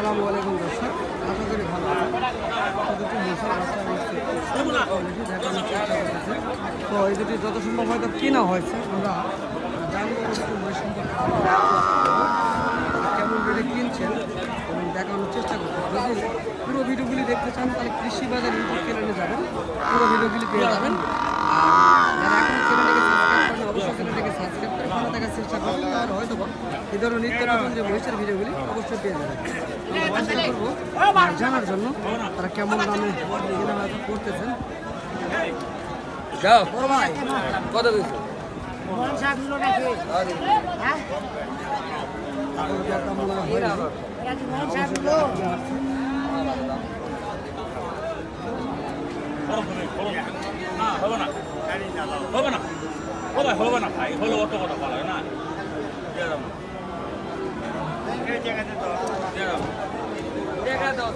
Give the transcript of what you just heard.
আসসালামু আলাইকুম দর্শক, আশা করি ভালো আছেন। দুটি মশার বাচ্চা রয়েছে, দেখানোর চেষ্টা করতেছে। তো এই দুটি যত সম্ভব হয়তো কিনা হয়েছে, আমরা জানবো একটু মহিষ সম্পর্কে কেমন রেটে কিনছেন এবং দেখানোর চেষ্টা করতে। যদি পুরো ভিডিওগুলি দেখতে চান তাহলে কৃষি বাজার ইউটিউব চ্যানেলে যাবেন, পুরো ভিডিওগুলি পেয়ে যাবেন। আর যারা এখনো চ্যানেলটিকে সাবস্ক্রাইব করেন অবশ্যই চ্যানেলটিকে সাবস্ক্রাইব করে ভালো থাকার চেষ্টা করবেন, তাহলে হয়তো এই ধরনের নিত্য নতুন যে মহিষের ভিডিওগুলি অবশ্যই পেয়ে যাবেন। চেষ্টা করবো জানার জন্য তারা কেমন দামে কেনাবেচা করতেছেন। যাও কত দিচ্ছ? হবে না হবে না হবে না ভাই, হলো অত কথা বলা হয় না। দেখা দাও